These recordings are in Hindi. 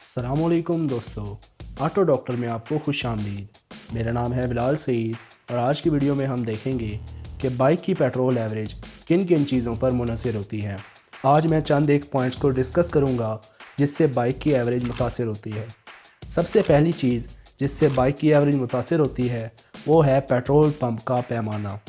अस्सलामुअलैकुम दोस्तों, ऑटो डॉक्टर में आपको खुश आमदीद। मेरा नाम है बिलाल सईद और आज की वीडियो में हम देखेंगे कि बाइक की पेट्रोल एवरेज किन किन चीज़ों पर मुनहसर होती है। आज मैं चंद एक पॉइंट्स को डिस्कस करूंगा जिससे बाइक की एवरेज मुतासर होती है। सबसे पहली चीज़ जिससे बाइक की एवरेज मुतासर होती है वो है पेट्रोल पंप का पैमाना।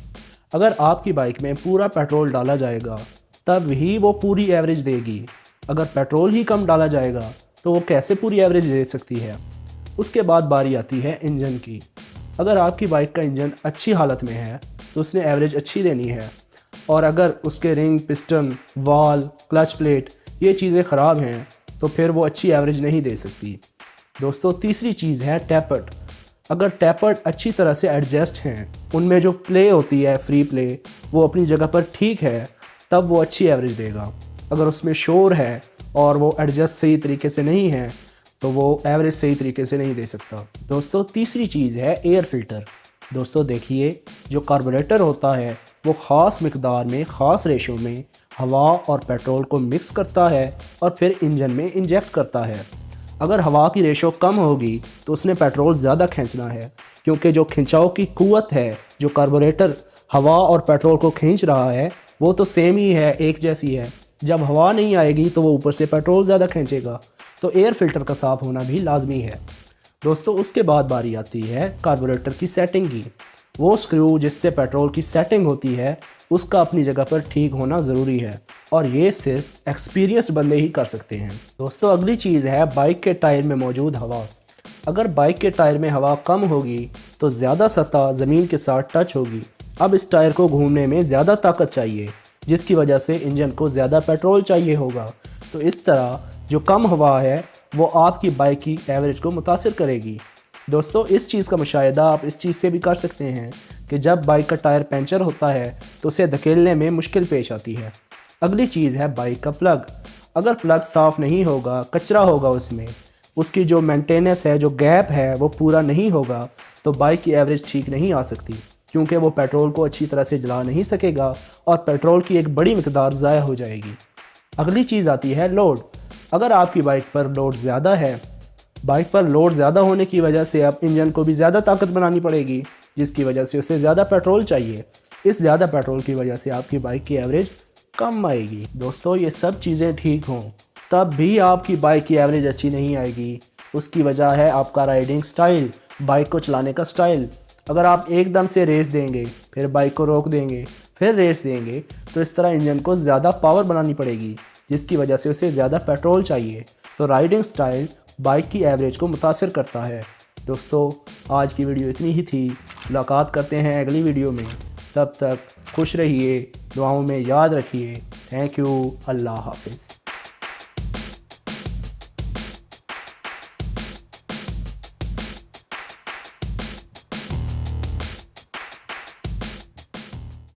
अगर आपकी बाइक में पूरा पेट्रोल डाला जाएगा तब ही वो पूरी एवरेज देगी। अगर पेट्रोल ही कम डाला जाएगा तो वो कैसे पूरी एवरेज दे सकती है। उसके बाद बारी आती है इंजन की। अगर आपकी बाइक का इंजन अच्छी हालत में है तो उसने एवरेज अच्छी देनी है, और अगर उसके रिंग, पिस्टन, वाल, क्लच प्लेट ये चीज़ें ख़राब हैं तो फिर वो अच्छी एवरेज नहीं दे सकती। दोस्तों, तीसरी चीज़ है टैपर्ड। अगर टैपर्ड अच्छी तरह से एडजस्ट हैं, उनमें जो प्ले होती है फ्री प्ले वो अपनी जगह पर ठीक है, तब वो अच्छी एवरेज देगा। अगर उसमें शोर है और वो एडजस्ट सही तरीके से नहीं है तो वो एवरेज सही तरीके से नहीं दे सकता। दोस्तों, तीसरी चीज़ है एयर फिल्टर। दोस्तों देखिए, जो कार्बोरेटर होता है वो ख़ास मकदार में, ख़ास रेशो में हवा और पेट्रोल को मिक्स करता है और फिर इंजन में इंजेक्ट करता है। अगर हवा की रेशो कम होगी तो उसने पेट्रोल ज़्यादा खींचना है, क्योंकि जो खिंचाव की कुव्वत है, जो कार्बोरेटर हवा और पेट्रोल को खींच रहा है वो तो सेम ही है, एक जैसी है। जब हवा नहीं आएगी तो वो ऊपर से पेट्रोल ज़्यादा खींचेगा, तो एयर फिल्टर का साफ़ होना भी लाजमी है। दोस्तों, उसके बाद बारी आती है कार्बोरेटर की सेटिंग की। वो स्क्रू जिससे पेट्रोल की सेटिंग होती है उसका अपनी जगह पर ठीक होना ज़रूरी है, और ये सिर्फ एक्सपीरियंस्ड बंदे ही कर सकते हैं। दोस्तों, अगली चीज़ है बाइक के टायर में मौजूद हवा। अगर बाइक के टायर में हवा कम होगी तो ज़्यादा सतह ज़मीन के साथ टच होगी। अब इस टायर को घूमने में ज़्यादा ताकत चाहिए, जिसकी वजह से इंजन को ज़्यादा पेट्रोल चाहिए होगा। तो इस तरह जो कम हवा है वो आपकी बाइक की एवरेज को मुतासिर करेगी। दोस्तों, इस चीज़ का मुशाहिदा आप इस चीज़ से भी कर सकते हैं कि जब बाइक का टायर पंचर होता है तो उसे धकेलने में मुश्किल पेश आती है। अगली चीज़ है बाइक का प्लग। अगर प्लग साफ़ नहीं होगा, कचरा होगा उसमें, उसकी जो मेंटेनेंस है, जो गैप है वो पूरा नहीं होगा, तो बाइक की एवरेज ठीक नहीं आ सकती, क्योंकि वो पेट्रोल को अच्छी तरह से जला नहीं सकेगा और पेट्रोल की एक बड़ी मिकदार ज़ाया हो जाएगी। अगली चीज़ आती है लोड। अगर आपकी बाइक पर लोड ज़्यादा है, बाइक पर लोड ज़्यादा होने की वजह से अब इंजन को भी ज़्यादा ताकत बनानी पड़ेगी, जिसकी वजह से उसे ज़्यादा पेट्रोल चाहिए। इस ज़्यादा पेट्रोल की वजह से आपकी बाइक की एवरेज कम आएगी। दोस्तों, ये सब चीज़ें ठीक हों तब भी आपकी बाइक की एवरेज अच्छी नहीं आएगी। उसकी वजह है आपका राइडिंग स्टाइल, बाइक को चलाने का स्टाइल। अगर आप एकदम से रेस देंगे, फिर बाइक को रोक देंगे, फिर रेस देंगे, तो इस तरह इंजन को ज़्यादा पावर बनानी पड़ेगी, जिसकी वजह से उसे ज़्यादा पेट्रोल चाहिए। तो राइडिंग स्टाइल बाइक की एवरेज को मुतासिर करता है। दोस्तों, आज की वीडियो इतनी ही थी। मुलाकात करते हैं अगली वीडियो में। तब तक खुश रहिए, दुआओं में याद रखिए। Thank you. अल्लाह हाफिज़।